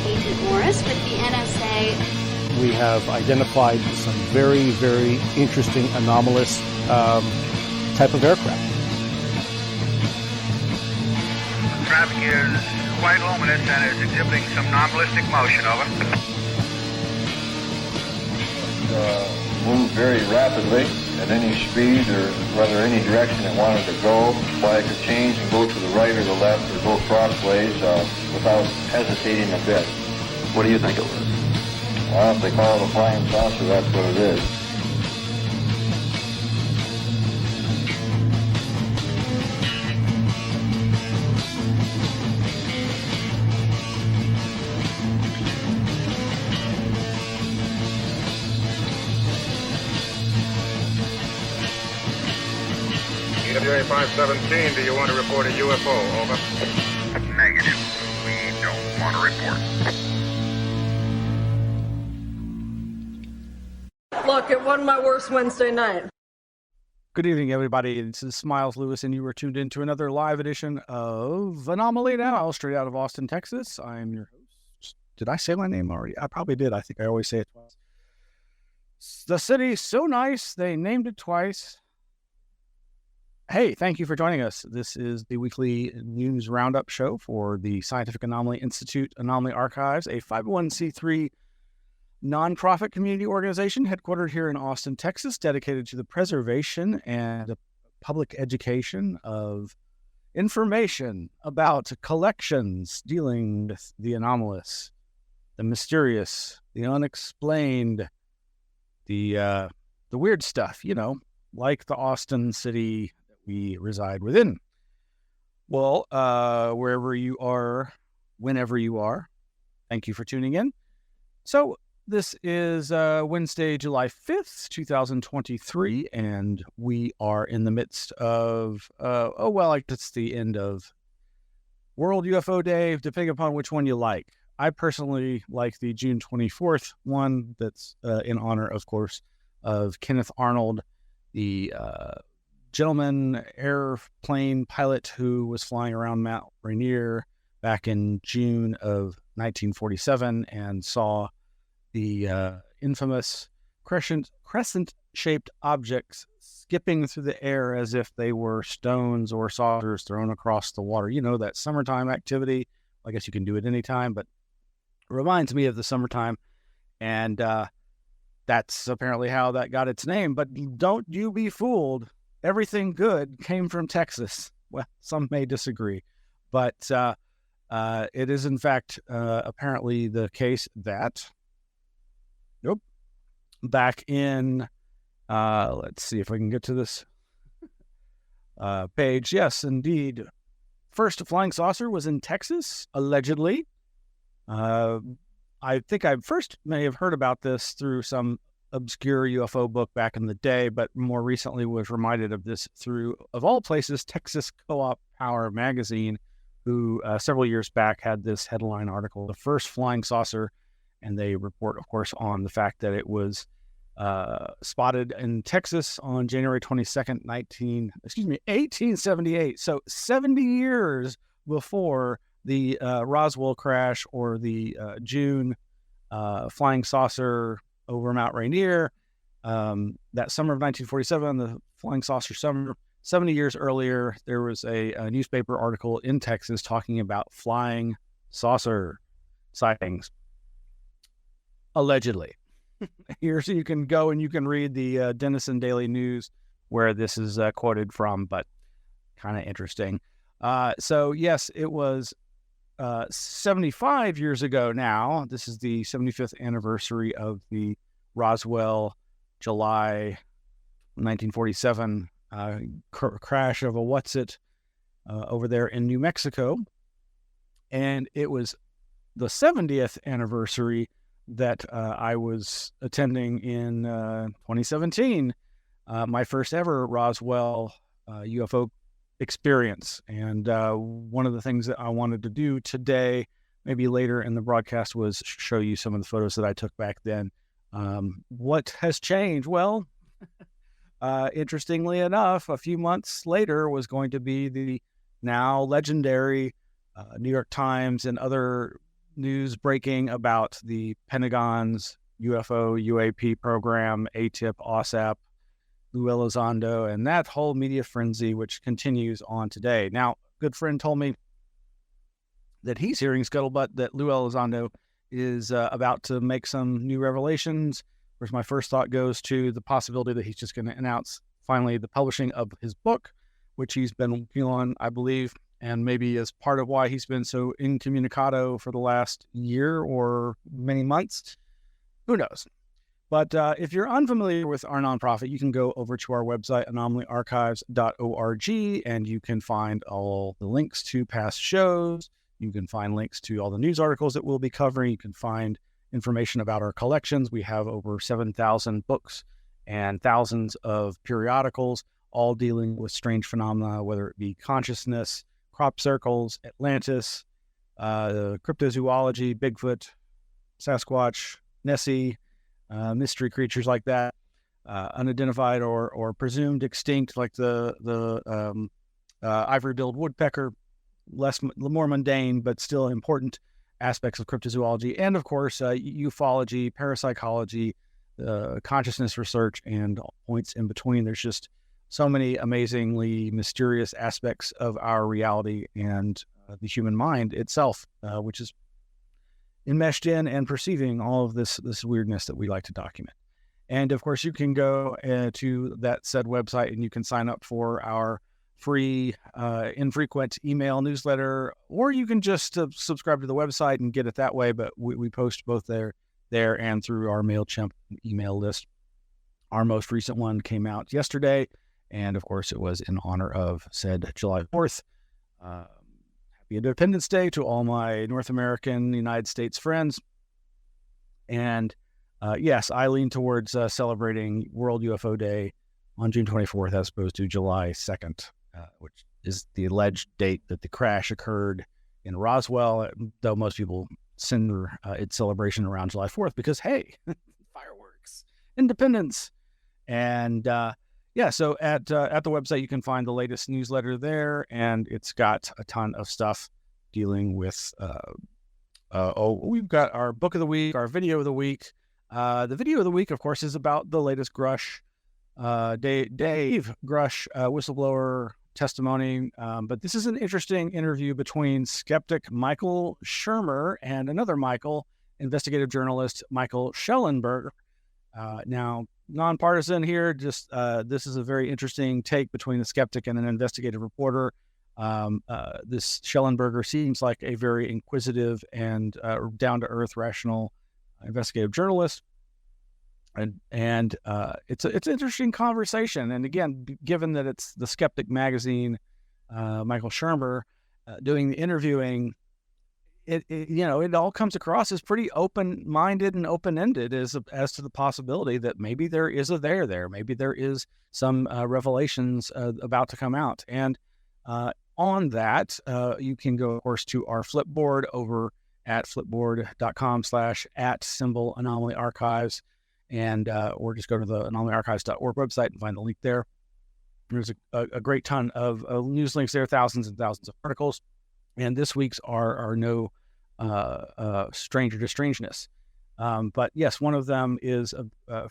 Agent Morris with the NSA. We have identified some very, very interesting anomalous type of aircraft. Traffic is quite luminous and is exhibiting some non-ballistic motion. Over. Move very rapidly at any speed or whether any direction it wanted to go. Flag could change and go to the right or the left or go crossways without hesitating a bit. What do you think it was? Well, if they call it a flying saucer, that's what it is. EWA 517, do you want to report a UFO? Over. Negative. We don't want to report. Look, it wasn't my worst Wednesday night. Good evening, everybody. This is Smiles Lewis, and you were tuned into another live edition of Anomaly-NOW, straight out of Austin, Texas. I'm your host. Did I say my name already? I probably did. I think I always say it twice. The city's so nice, they named it twice. Hey, thank you for joining us. This is the weekly news roundup show for the Scientific Anomaly Institute Anomaly Archives, a 501c3 nonprofit community organization headquartered here in Austin, Texas, dedicated to the preservation and public education of information about collections dealing with the anomalous, the mysterious, the unexplained, the weird stuff, you know, like the Austin city that we reside within. Well, wherever you are, whenever you are, thank you for tuning in. So, this is Wednesday, July 5th, 2023, and we are in the midst of, it's the end of World UFO Day, depending upon which one you like. I personally like the June 24th one that's in honor, of course, of Kenneth Arnold, the gentleman airplane pilot who was flying around Mount Rainier back in June of 1947 and saw the infamous crescent-shaped objects skipping through the air as if they were stones or saucers thrown across the water. You know, that summertime activity. I guess you can do it anytime, but it reminds me of the summertime. And that's apparently how that got its name. But don't you be fooled. Everything good came from Texas. Well, some may disagree. But it is, in fact, apparently the case that... Nope. Back in, let's see if I can get to this page. Yes, indeed. First flying saucer was in Texas, allegedly. I think I first may have heard about this through some obscure UFO book back in the day, but more recently was reminded of this through, of all places, Texas Co-op Power magazine, who several years back had this headline article, The First Flying Saucer. And they report, of course, on the fact that it was spotted in Texas on January 22nd, 1878. So 70 years before the Roswell crash or the June flying saucer over Mount Rainier. That summer of 1947, the flying saucer summer, 70 years earlier, there was a newspaper article in Texas talking about flying saucer sightings. Allegedly. Here, so you can go and you can read the Denison Daily News where this is quoted from, but kind of interesting. So, yes, it was 75 years ago now. This is the 75th anniversary of the Roswell, July 1947 crash of a What's-It over there in New Mexico. And it was the 70th anniversary that I was attending in 2017, my first ever Roswell UFO experience. And one of the things that I wanted to do today, maybe later in the broadcast, was show you some of the photos that I took back then. What has changed? Well, interestingly enough, a few months later was going to be the now legendary New York Times and other news breaking about the Pentagon's UFO UAP program, ATIP, OSAP, Lou Elizondo, and that whole media frenzy, which continues on today. Now, a good friend told me that he's hearing scuttlebutt that Lou Elizondo is about to make some new revelations. Of course, my first thought goes to the possibility that he's just going to announce finally the publishing of his book, which he's been working on, I believe, and maybe as part of why he's been so incommunicado for the last year or many months. Who knows? But if you're unfamiliar with our nonprofit, you can go over to our website, anomalyarchives.org, and you can find all the links to past shows. You can find links to all the news articles that we'll be covering. You can find information about our collections. We have over 7,000 books and thousands of periodicals, all dealing with strange phenomena, whether it be consciousness, crop circles, Atlantis, cryptozoology, Bigfoot, Sasquatch, Nessie, mystery creatures like that, unidentified or presumed extinct, like the ivory-billed woodpecker, more mundane but still important aspects of cryptozoology, and of course ufology, parapsychology, consciousness research, and points in between. There's just so many amazingly mysterious aspects of our reality and the human mind itself, which is enmeshed in and perceiving all of this weirdness that we like to document. And of course, you can go to that said website and you can sign up for our free, infrequent email newsletter, or you can just subscribe to the website and get it that way. But we post both there and through our MailChimp email list. Our most recent one came out yesterday, and of course, it was in honor of said July 4th. Happy Independence Day to all my North American, United States friends. And yes, I lean towards celebrating World UFO Day on June 24th as opposed to July 2nd, which is the alleged date that the crash occurred in Roswell, though most people center its celebration around July 4th because, hey, fireworks, independence. And so at the website, you can find the latest newsletter there, and it's got a ton of stuff dealing with, we've got our book of the week, our video of the week. The video of the week, of course, is about the latest Grush, Dave Grush, whistleblower testimony. But this is an interesting interview between skeptic Michael Shermer and another Michael, investigative journalist Michael Schellenberger. Now, nonpartisan here, just this is a very interesting take between a skeptic and an investigative reporter. This Schellenberger seems like a very inquisitive and down-to-earth, rational investigative journalist. And it's an interesting conversation. And again, given that it's the Skeptic magazine, Michael Shermer doing the interviewing, it all comes across as pretty open-minded and open-ended as to the possibility that maybe there is a there. Maybe there is some revelations about to come out. And on that, you can go, of course, to our Flipboard over at flipboard.com/@Anomaly Archives. And or just go to the anomalyarchives.org website and find the link there. There's a great ton of news links there, thousands and thousands of articles. And this week's are no stranger to strangeness. But yes, one of them is, I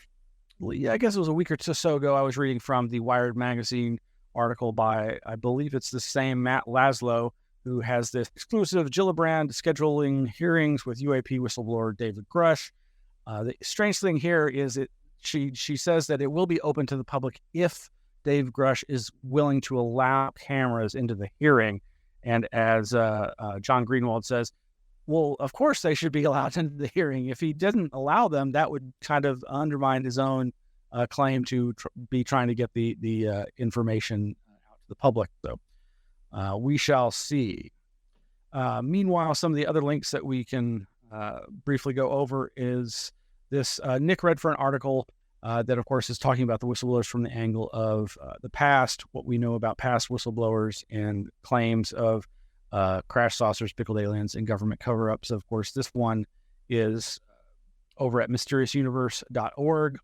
guess it was a week or so ago, I was reading from the Wired magazine article by, I believe it's the same Matt Laszlo, who has this exclusive Gillibrand scheduling hearings with UAP whistleblower David Grush. The strange thing here is she says that it will be open to the public if Dave Grush is willing to allow cameras into the hearing. And as John Greenwald says, well, of course they should be allowed into the hearing. If he didn't allow them, that would kind of undermine his own claim to be trying to get the information out to the public. So we shall see. Meanwhile, some of the other links that we can briefly go over is this Nick Redfern article that, of course, is talking about the whistleblowers from the angle of the past, what we know about past whistleblowers and claims of crash saucers, pickled aliens, and government cover-ups. Of course, this one is over at mysteriousuniverse.org.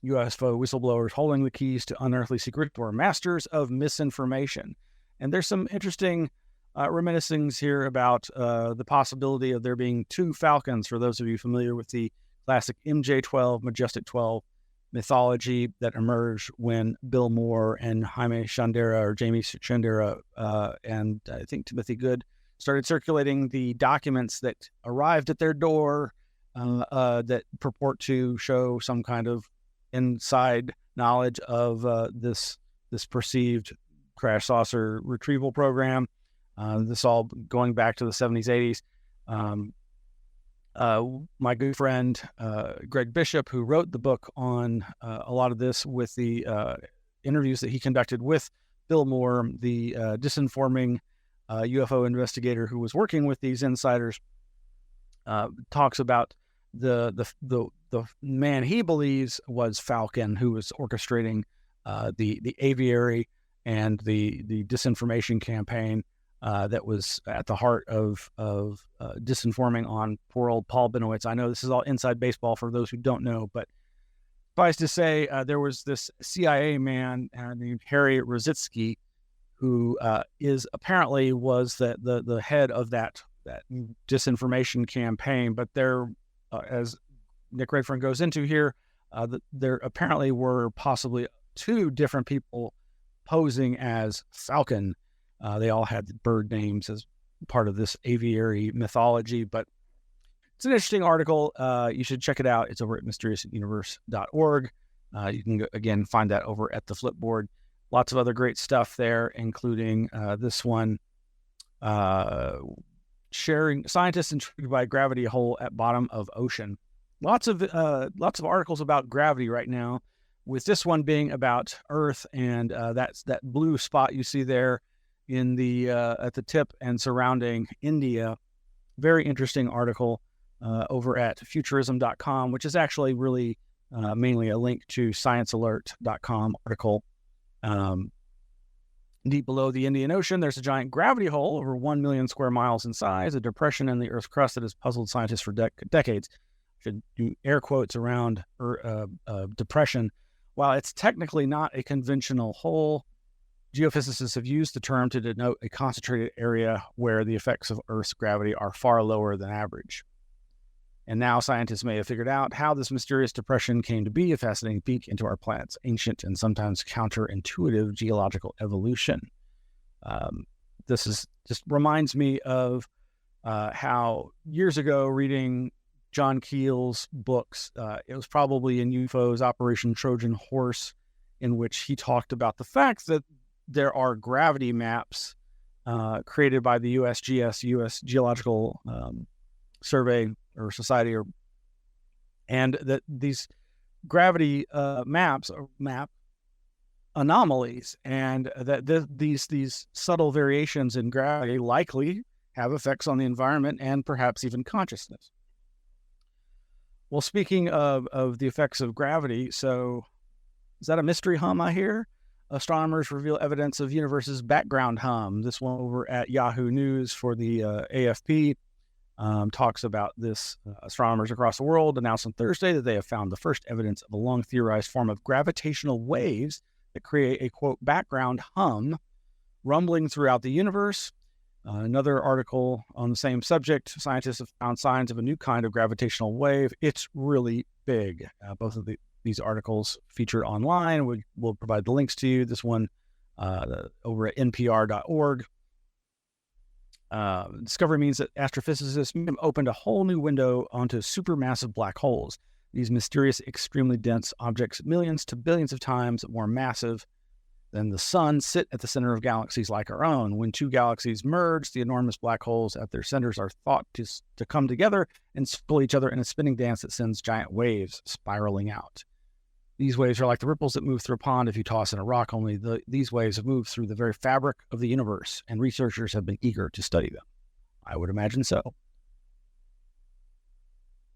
UFO whistleblowers holding the keys to unearthly secrets or masters of misinformation. And there's some interesting reminiscings here about the possibility of there being two Falcons, for those of you familiar with the classic MJ-12, Majestic 12 mythology that emerged when Bill Moore and Jamie Shandera, and I think Timothy Good started circulating the documents that arrived at their door that purport to show some kind of inside knowledge of this perceived crash saucer retrieval program. This all going back to the 70s, 80s. My good friend Greg Bishop, who wrote the book on a lot of this with the interviews that he conducted with Bill Moore, the disinforming UFO investigator who was working with these insiders, talks about the man he believes was Falcon, who was orchestrating the aviary and the disinformation campaign that was at the heart of disinforming on poor old Paul Bennewitz. I know this is all inside baseball for those who don't know, but suffice to say, there was this CIA man named Harry Rositsky, who apparently was the head of that disinformation campaign. But there, as Nick Redfern goes into here, there apparently were possibly two different people posing as Falcon. They all had bird names as part of this aviary mythology, but it's an interesting article. You should check it out. It's over at mysteriousnuniverse.org. You can, again, find that over at the Flipboard. Lots of other great stuff there, including this one, sharing scientists intrigued by gravity hole at bottom of ocean. Lots of articles about gravity right now, with this one being about Earth and that blue spot you see there in the at the tip and surrounding India. Very interesting article over at futurism.com, which is actually really mainly a link to sciencealert.com article. Deep below the Indian Ocean, there's a giant gravity hole over 1 million square miles in size, a depression in the Earth's crust that has puzzled scientists for decades. Should do air quotes around depression. While it's technically not a conventional hole, geophysicists have used the term to denote a concentrated area where the effects of Earth's gravity are far lower than average. And now scientists may have figured out how this mysterious depression came to be, a fascinating peek into our planet's ancient and sometimes counterintuitive geological evolution. This just reminds me of how years ago, reading John Keel's books, it was probably in UFO's Operation Trojan Horse, in which he talked about the fact that there are gravity maps created by the USGS, U.S. Geological Survey or Society, and that these gravity maps map anomalies, and that these subtle variations in gravity likely have effects on the environment and perhaps even consciousness. Well, speaking of the effects of gravity, so is that a mystery hum I hear? Astronomers reveal evidence of universe's background hum. This one over at Yahoo News for the AFP talks about this. Astronomers across the world announced on Thursday that they have found the first evidence of a long theorized form of gravitational waves that create a, quote, background hum rumbling throughout the universe. Another article on the same subject, scientists have found signs of a new kind of gravitational wave. It's really big. Both of these articles featured online. We'll provide the links to you. This one over at npr.org. Discovery means that astrophysicists may have opened a whole new window onto supermassive black holes. These mysterious, extremely dense objects, millions to billions of times more massive than the sun, sit at the center of galaxies like our own. When two galaxies merge, the enormous black holes at their centers are thought to come together and pull each other in a spinning dance that sends giant waves spiraling out. These waves are like the ripples that move through a pond if you toss in a rock, only these waves have moved through the very fabric of the universe, and researchers have been eager to study them. I would imagine so.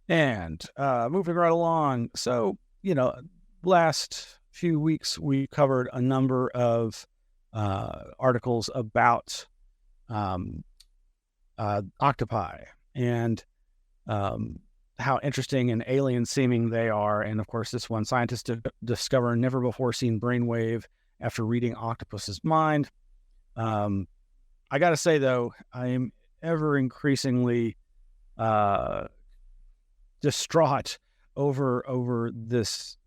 And moving right along, so, last few weeks we covered a number of articles about octopi and how interesting and alien seeming they are. And of course, this one, scientists discover a never before seen brainwave after reading octopus's mind. I got to say, though, I am ever increasingly distraught over this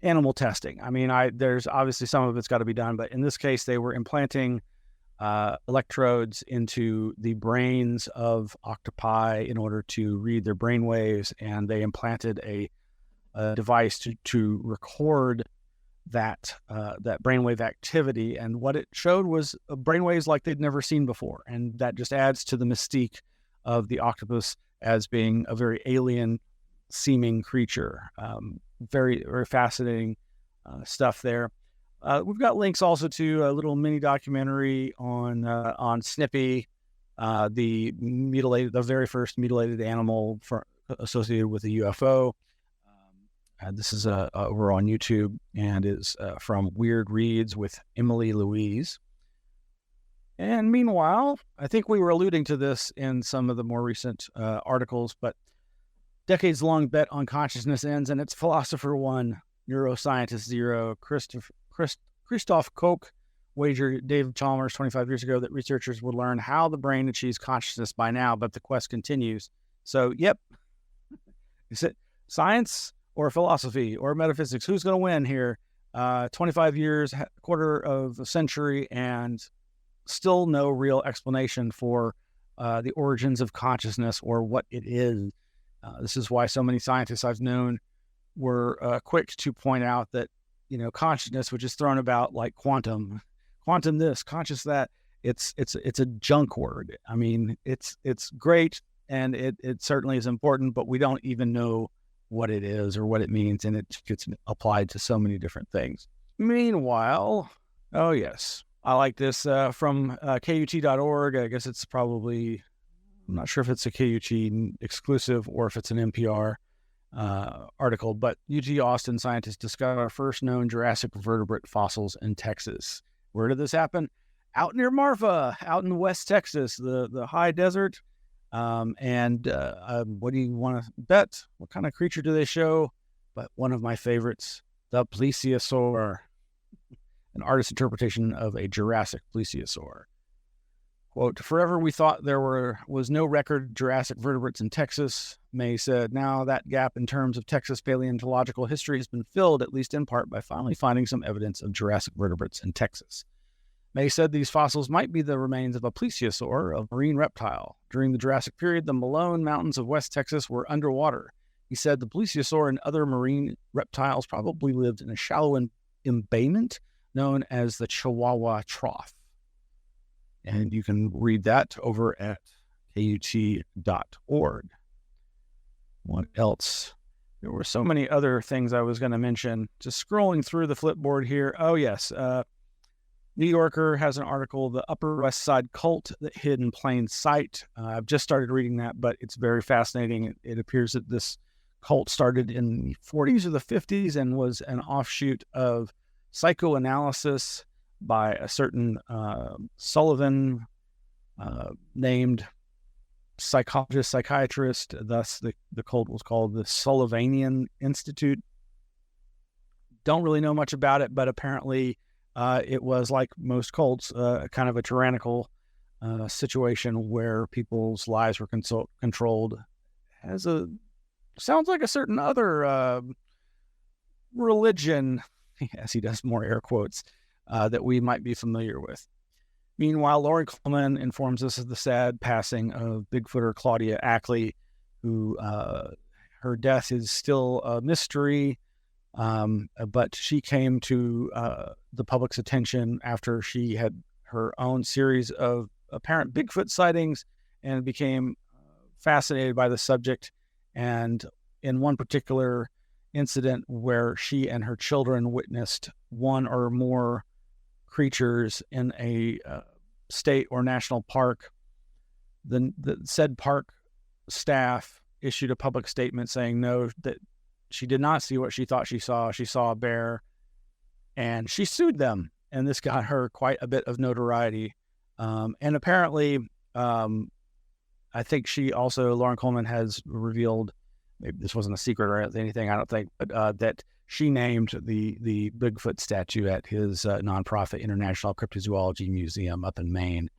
animal testing. I mean, there's obviously some of it's got to be done, but in this case, they were implanting electrodes into the brains of octopi in order to read their brain waves, and they implanted a device to record that brainwave activity, and what it showed was brainwaves like they'd never seen before, and that just adds to the mystique of the octopus as being a very alien seeming creature. Very, very fascinating stuff there. We've got links also to a little mini documentary on Snippy, the very first mutilated animal associated with a UFO. This is over on YouTube and is from Weird Reads with Emily Louise. And meanwhile, I think we were alluding to this in some of the more recent articles, but decades-long bet on consciousness ends, and it's philosopher 1, neuroscientist 0, Christoph Koch wagered David Chalmers 25 years ago that researchers would learn how the brain achieves consciousness by now, but the quest continues. So, yep. Is it science or philosophy or metaphysics? Who's going to win here? 25 years, quarter of a century, and still no real explanation for the origins of consciousness or what it is. This is why so many scientists I've known were quick to point out that, consciousness, which is thrown about like quantum this, conscious that, it's a junk word. I mean, it's great and it certainly is important, but we don't even know what it is or what it means, and it gets applied to so many different things. Meanwhile, oh yes, I like this from KUT.org. I guess it's probably, I'm not sure if it's a KUT exclusive or if it's an NPR article, but UT Austin scientists discover first known Jurassic vertebrate fossils in Texas. Where did this happen? Out near Marfa, out in West Texas, the high desert. What do you want to bet? What kind of creature do they show? But one of my favorites, the Plesiosaur, an artist's interpretation of a Jurassic Plesiosaur. Quote, forever we thought there was no record Jurassic vertebrates in Texas, May said. Now that gap in terms of Texas paleontological history has been filled, at least in part, by finally finding some evidence of Jurassic vertebrates in Texas. May said these fossils might be the remains of a plesiosaur, a marine reptile. During the Jurassic period, the Malone Mountains of West Texas were underwater. He said the plesiosaur and other marine reptiles probably lived in a shallow embayment known as the Chihuahua Trough. And you can read that over at KUT.org. What else? There were so many other things I was going to mention. Just scrolling through the Flipboard here. Oh, yes. New Yorker has an article, The Upper West Side Cult That Hid in Plain Sight. I've just started reading that, but it's very fascinating. It appears that this cult started in the 40s or the 50s and was an offshoot of psychoanalysis by a certain Sullivan named psychologist, psychiatrist. Thus, the cult was called the Sullivanian Institute. Don't really know much about it, but apparently it was, like most cults, kind of a tyrannical situation where people's lives were controlled. Sounds like a certain other religion, as he does more air quotes, that we might be familiar with. Meanwhile, Lauren Coleman informs us of the sad passing of Bigfooter Claudia Ackley, who her death is still a mystery, but she came to the public's attention after she had her own series of apparent Bigfoot sightings and became fascinated by the subject. And in one particular incident where she and her children witnessed one or more creatures in a state or national park, the said park staff issued a public statement saying no, that she did not see what she thought she saw. She saw a bear, and she sued them, and this got her quite a bit of notoriety. And apparently, I think she also, Lauren Coleman, has revealed, maybe this wasn't a secret or anything, I don't think, but that she named the Bigfoot statue at his nonprofit International Cryptozoology Museum up in Maine.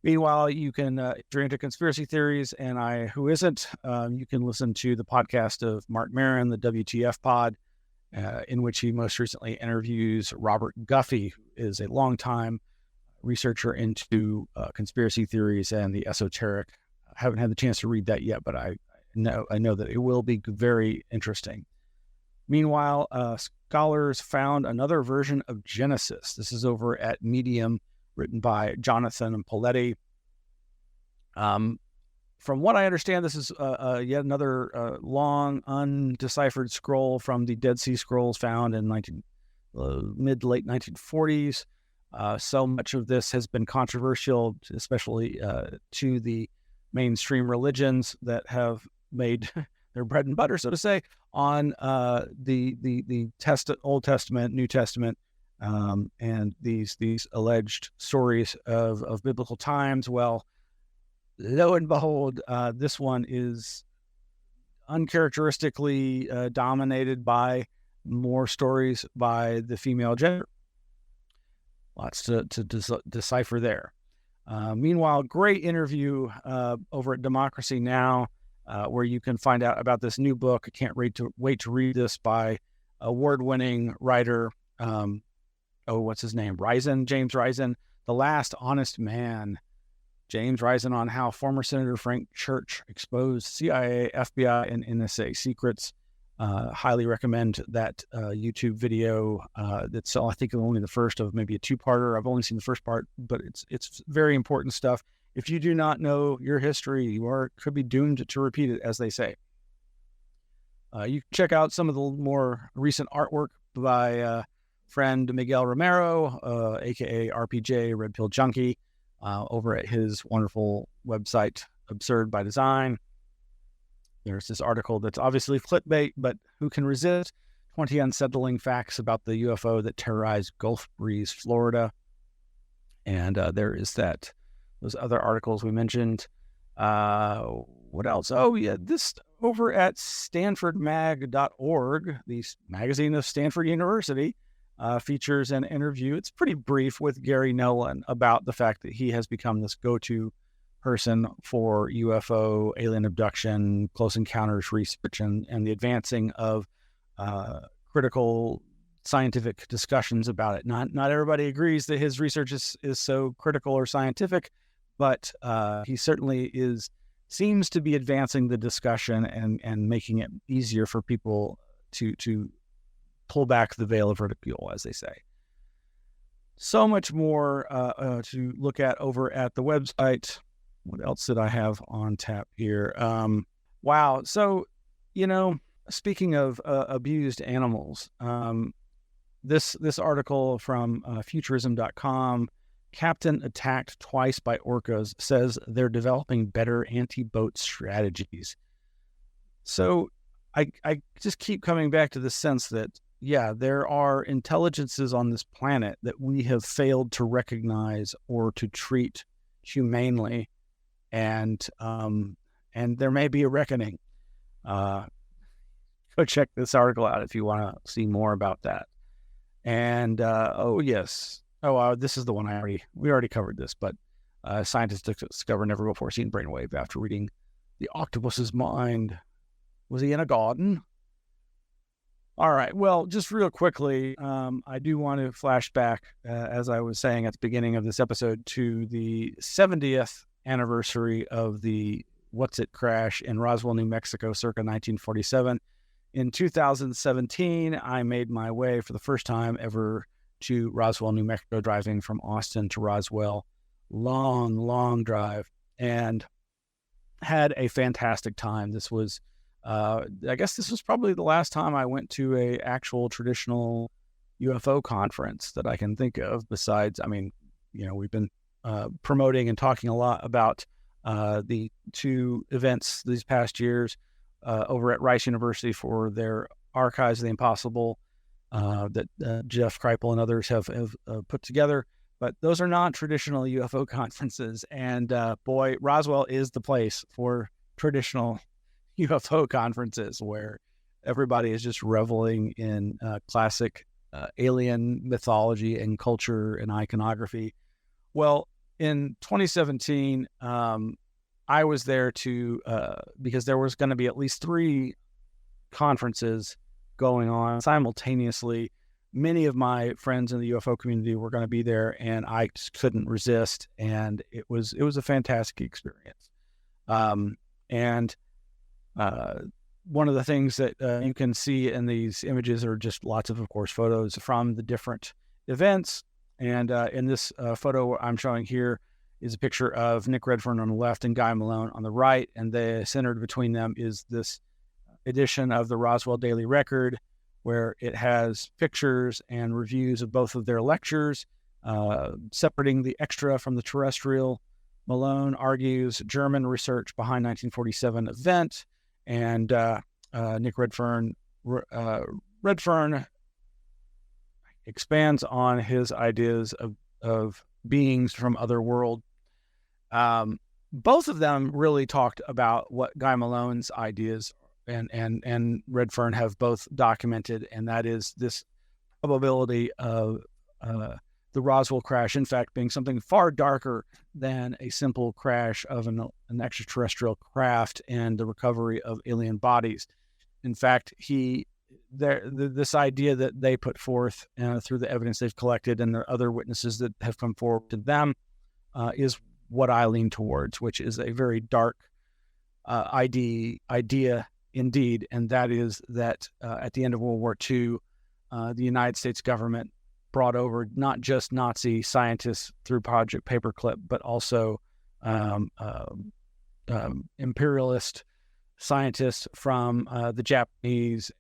Meanwhile, you can, if you're into conspiracy theories, and who isn't, you can listen to the podcast of Mark Maron, the WTF Pod, in which he most recently interviews Robert Guffey, who is a longtime researcher into conspiracy theories and the esoteric. I haven't had the chance to read that yet, but I know that it will be very interesting. Meanwhile, scholars found another version of Genesis. This is over at Medium, written by Jonathan Poletti. From what I understand, this is yet another long, undeciphered scroll from the Dead Sea Scrolls found in mid to late 1940s. So much of this has been controversial, especially to the mainstream religions that have made their bread and butter, so to say, on the Old Testament, New Testament, and these alleged stories of biblical times. Well, lo and behold, this one is uncharacteristically dominated by more stories by the female gender. Lots to decipher there. Meanwhile, great interview over at Democracy Now!, where you can find out about this new book. I can't wait to read this by award-winning writer, what's his name? James Risen, The Last Honest Man. James Risen on how former Senator Frank Church exposed CIA, FBI, and NSA secrets. Highly recommend that YouTube video. That's, I think, only the first of maybe a two-parter. I've only seen the first part, but it's very important stuff. If you do not know your history, you could be doomed to repeat it, as they say. You can check out some of the more recent artwork by friend Miguel Romero, aka RPJ, Red Pill Junkie, over at his wonderful website, Absurd by Design. There's this article that's obviously clickbait, but who can resist? 20 unsettling facts about the UFO that terrorized Gulf Breeze, Florida. And there is those other articles we mentioned. What else? Oh, yeah, this over at stanfordmag.org, the magazine of Stanford University, features an interview. It's pretty brief with Gary Nolan about the fact that he has become this go-to person for UFO, alien abduction, close encounters research, and the advancing of critical scientific discussions about it. Not everybody agrees that his research is so critical or scientific, but he certainly seems to be advancing the discussion and making it easier for people to pull back the veil of ridicule, as they say. So much more to look at over at the website. What else did I have on tap here? Wow. So, speaking of abused animals, this article from futurism.com, Captain Attacked Twice by Orcas, says they're developing better anti-boat strategies. So I just keep coming back to the sense that, yeah, there are intelligences on this planet that we have failed to recognize or to treat humanely. And there may be a reckoning. Go check this article out if you want to see more about that. And this is the one we already covered this, but scientists discover never before seen brainwave after reading The Octopus's Mind. Was he in a garden? All right. Well, just real quickly, I do want to flash back, as I was saying at the beginning of this episode, to the 70th anniversary of the What's It crash in Roswell, New Mexico, circa 1947. In 2017, I made my way for the first time ever to Roswell, New Mexico, driving from Austin to Roswell. Long drive, and had a fantastic time. This was, I guess this was probably the last time I went to a actual traditional UFO conference that I can think of. Besides, we've been promoting and talking a lot about the two events these past years over at Rice University for their Archives of the Impossible that Jeff Kripal and others have put together. But those are not traditional UFO conferences. And boy, Roswell is the place for traditional UFO conferences where everybody is just reveling in classic alien mythology and culture and iconography. Well, in 2017, I was there because there was going to be at least 3 conferences going on simultaneously. Many of my friends in the UFO community were going to be there, and I just couldn't resist. And it was a fantastic experience. And one of the things that you can see in these images are just lots of course, photos from the different events. And in this photo I'm showing here is a picture of Nick Redfern on the left and Guy Malone on the right. And centered between them is this edition of the Roswell Daily Record, where it has pictures and reviews of both of their lectures, separating the extra from the terrestrial. Malone argues German research behind 1947 event, and Nick Redfern expands on his ideas of beings from other world. Both of them really talked about what Guy Malone's ideas and Redfern have both documented, and that is this probability of the Roswell crash, in fact, being something far darker than a simple crash of an extraterrestrial craft and the recovery of alien bodies. In fact, this idea that they put forth through the evidence they've collected and the other witnesses that have come forward to them is what I lean towards, which is a very dark idea indeed, and that is that at the end of World War II, the United States government brought over not just Nazi scientists through Project Paperclip, but also imperialist scientists from the Japanese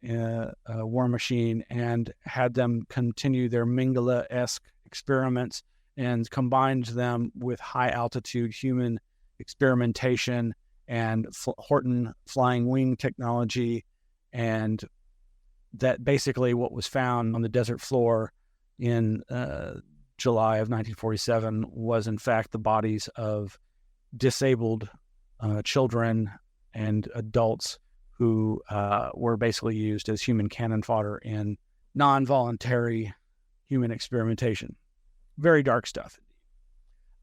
war machine, and had them continue their Mengele-esque experiments and combined them with high-altitude human experimentation and Horton flying wing technology, and that basically what was found on the desert floor in July of 1947 was in fact the bodies of disabled children and adults who were basically used as human cannon fodder in non-voluntary human experimentation. Very dark stuff.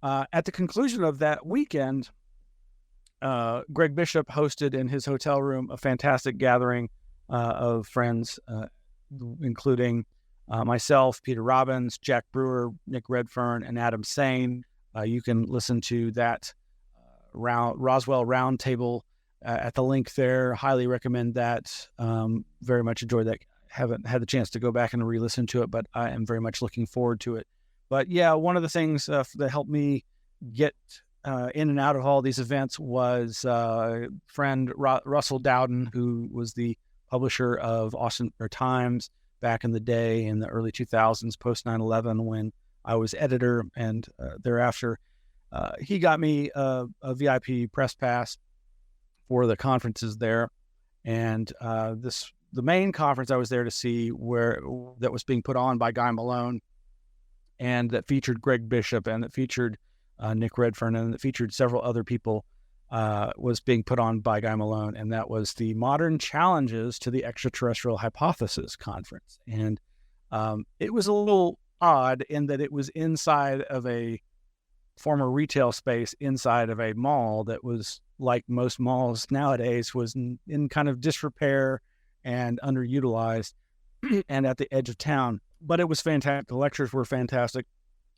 At the conclusion of that weekend, Greg Bishop hosted in his hotel room a fantastic gathering of friends, including myself, Peter Robbins, Jack Brewer, Nick Redfern, and Adam Sane. You can listen to that Roswell Roundtable at the link there. Highly recommend that. Very much enjoyed that. Haven't had the chance to go back and re-listen to it, but I am very much looking forward to it. But yeah, one of the things that helped me get in and out of all these events was friend Russell Dowden, who was the publisher of Austin Times back in the day in the early 2000s, post 9/11, when I was editor, and thereafter. He got me a VIP press pass for the conferences there, and the main conference I was there to see that was being put on by Guy Malone, and that featured Greg Bishop, and that featured Nick Redfern, and that featured several other people, was being put on by Guy Malone, and that was the Modern Challenges to the Extraterrestrial Hypothesis Conference. And it was a little odd in that it was inside of a former retail space inside of a mall that was, like most malls nowadays, was in kind of disrepair and underutilized and at the edge of town. But it was fantastic. The lectures were fantastic.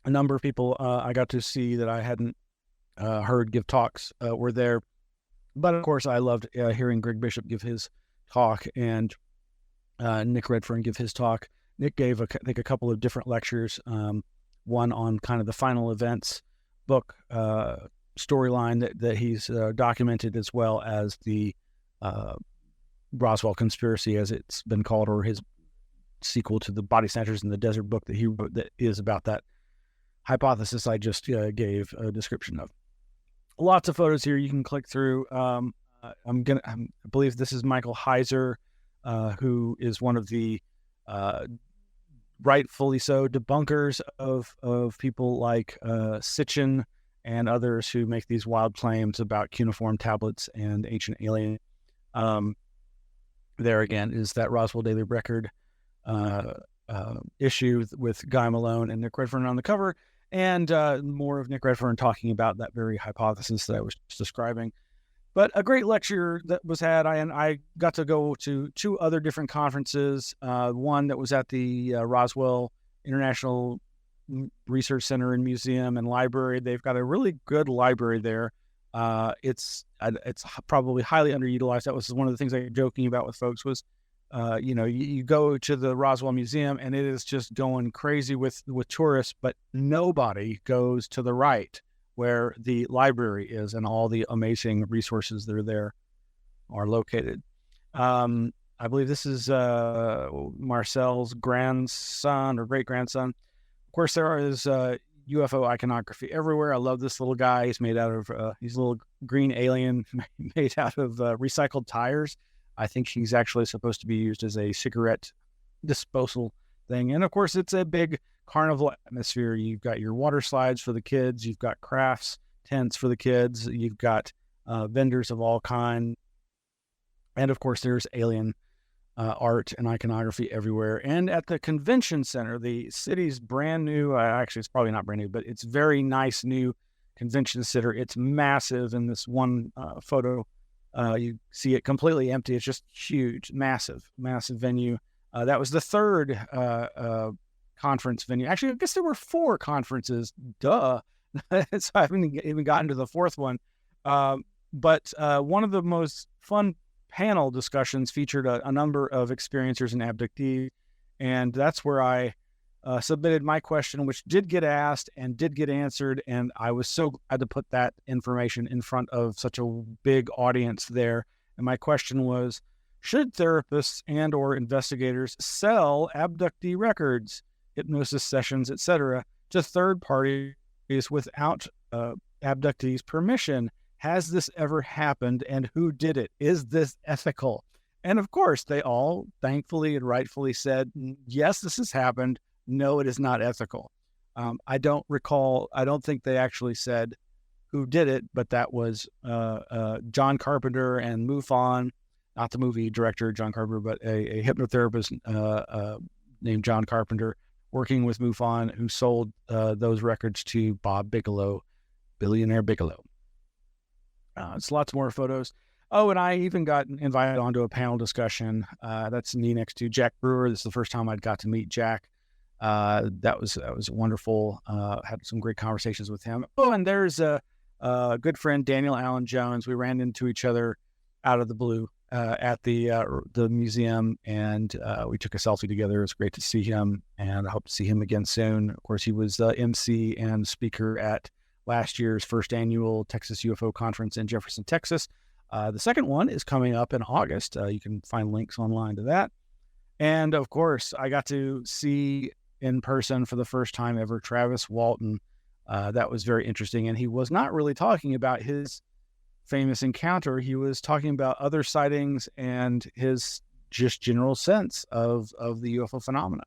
A number of people I got to see that I hadn't heard give talks were there. But of course, I loved hearing Greg Bishop give his talk and Nick Redfern give his talk. Nick gave, I think, a couple of different lectures, one on kind of the final events book storyline that he's documented, as well as the Roswell conspiracy, as it's been called, or his sequel to the Body Snatchers in the Desert book that he wrote that is about that hypothesis I just gave a description of. Lots of photos here you can click through. I believe this is Michael Heiser, who is one of the rightfully so debunkers of people like Sitchin and others who make these wild claims about cuneiform tablets and ancient alien. There again is that Roswell Daily Record issue with Guy Malone and Nick Redfern on the cover. and more of Nick Redfern talking about that very hypothesis that I was just describing. But a great lecture that was had. I got to go to 2 other different conferences. One that was at the Roswell International Research Center and Museum and Library. They've got a really good library there. It's probably highly underutilized. That was one of the things I was joking about with folks was, you go to the Roswell Museum and it is just going crazy with tourists, but nobody goes to the right where the library is and all the amazing resources that are there are located. I believe this is Marcel's grandson or great-grandson. Of course, there is UFO iconography everywhere. I love this little guy. He's made out of, he's a little green alien made out of recycled tires. I think he's actually supposed to be used as a cigarette disposal thing. And of course, it's a big carnival atmosphere. You've got your water slides for the kids. You've got crafts, tents for the kids. You've got vendors of all kinds. And of course, there's alien art and iconography everywhere. And at the convention center, the city's brand new, actually, it's probably not brand new, but it's very nice new convention center. It's massive. In this one photo, you see it completely empty. It's just huge, massive venue. That was the 3rd conference venue. Actually, I guess there were 4 conferences. Duh. So I haven't even gotten to the 4th one. But one of the most fun panel discussions featured a number of experiencers and abductees. And that's where I submitted my question, which did get asked and did get answered. And I was so glad to put that information in front of such a big audience there. And my question was, should therapists and or investigators sell abductee records, hypnosis sessions, etc., to third parties without abductees' permission? Has this ever happened, and who did it? Is this ethical? And of course, they all thankfully and rightfully said, yes, this has happened. No, it is not ethical. I don't think they actually said who did it, but that was John Carpenter and MUFON, not the movie director John Carpenter, but a hypnotherapist named John Carpenter, working with MUFON, who sold those records to Bob Bigelow, billionaire Bigelow. It's lots more photos. Oh, and I even got invited onto a panel discussion. That's me next to Jack Brewer. This is the first time I'd got to meet Jack. That was wonderful. Had some great conversations with him. Oh, and there's a good friend, Daniel Allen Jones. We ran into each other out of the blue at the museum, and we took a selfie together. It was great to see him, and I hope to see him again soon. Of course, he was MC and speaker at last year's first annual Texas UFO conference in Jefferson, Texas. The second one is coming up in August. You can find links online to that. And of course, I got to see in person for the first time ever Travis Walton. That was very interesting. And he was not really talking about his famous encounter. He was talking about other sightings and his just general sense of the UFO phenomena.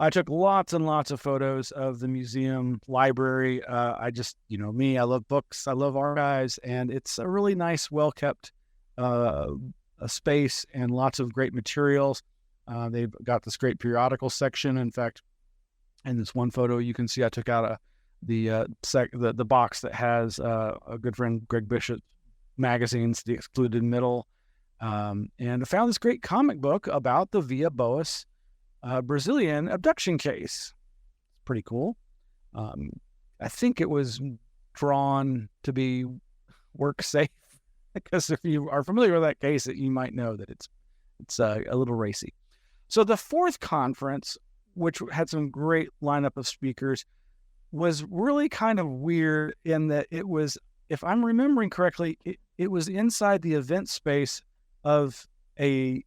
I took lots and lots of photos of the museum library. I just, me, I love books. I love archives, and it's a really nice, well-kept a space and lots of great materials. They've got this great periodical section. In fact, in this one photo, you can see I took out the box that has a good friend, Greg Bishop's magazines, The Excluded Middle. And I found this great comic book about the Via Boas Brazilian abduction case. It's pretty cool. I think it was drawn to be work safe, because if you are familiar with that case, you might know that it's a little racy. So the 4th conference, which had some great lineup of speakers, was really kind of weird in that it was, if I'm remembering correctly, it was inside the event space of a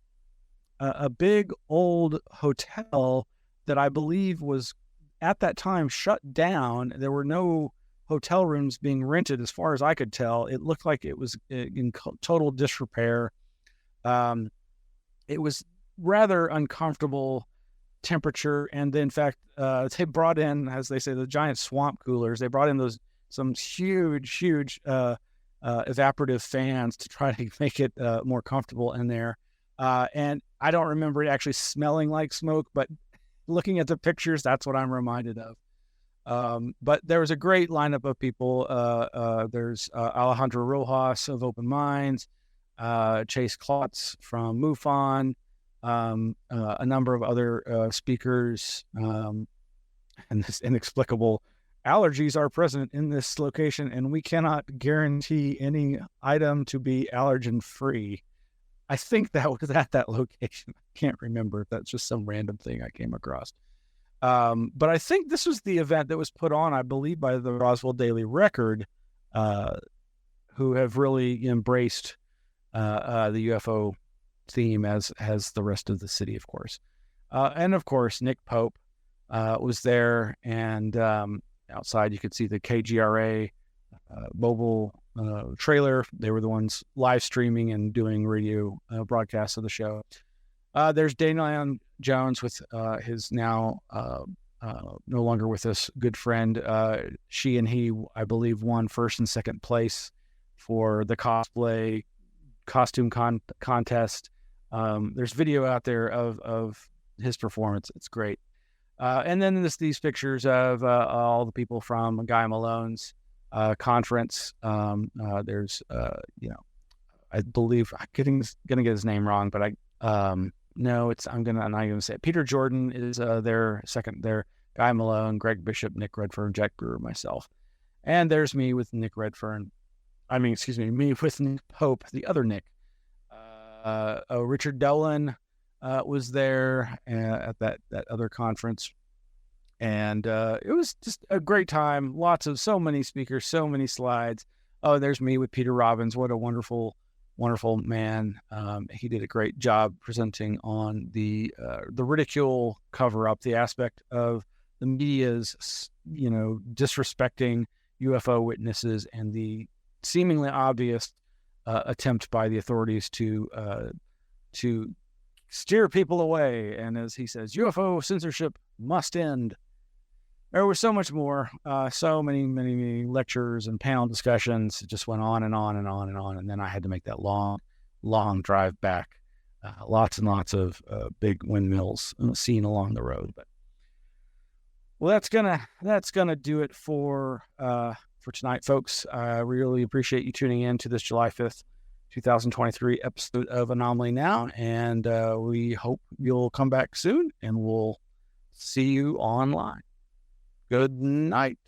big old hotel that I believe was at that time shut down. There were no hotel rooms being rented as far as I could tell. It looked like it was in total disrepair. It was rather uncomfortable temperature. And then, in fact, they brought in, as they say, the giant swamp coolers. They brought in some huge evaporative fans to try to make it more comfortable in there. And I don't remember it actually smelling like smoke, but looking at the pictures, that's what I'm reminded of. But there was a great lineup of people. There's Alejandro Rojas of Open Minds, Chase Klotz from MUFON, a number of other speakers, and this inexplicable allergies are present in this location, and we cannot guarantee any item to be allergen free. I think that was at that location. I can't remember if that's just some random thing I came across. But I think this was the event that was put on, I believe, by the Roswell Daily Record, who have really embraced the UFO theme as the rest of the city, of course. And of course, Nick Pope was there, and outside you could see the KGRA mobile trailer. They were the ones live streaming and doing radio broadcasts of the show. There's Daniel Jones with his now no longer with us good friend. She and he, I believe, won first and second place for the cosplay costume contest. There's video out there of his performance. It's great. And then these pictures of all the people from Guy Malone's conference. There's I believe I'm gonna get his name wrong, but I'm not gonna say it. Peter Jordan is their second there. Guy Malone, Greg Bishop, Nick Redfern, Jack Brewer, myself, and there's me with Nick Redfern. Me with Nick Pope, the other Nick. Richard Dolan was there at that other conference, and it was just a great time. So many speakers, so many slides. Oh, there's me with Peter Robbins. What a wonderful man. He did a great job presenting on the ridicule cover up, the aspect of the media's disrespecting UFO witnesses, and the seemingly obvious attempt by the authorities to steer people away. And as he says, UFO censorship must end. There was so much more, so many lectures and panel discussions. It just went on and on and on and on. And then I had to make that long drive back. Lots and lots of big windmills seen along the road. But well, that's gonna do it for tonight, folks. I really appreciate you tuning in to this July 5th, 2023 episode of Anomaly Now, and we hope you'll come back soon, and we'll see you online. Good night.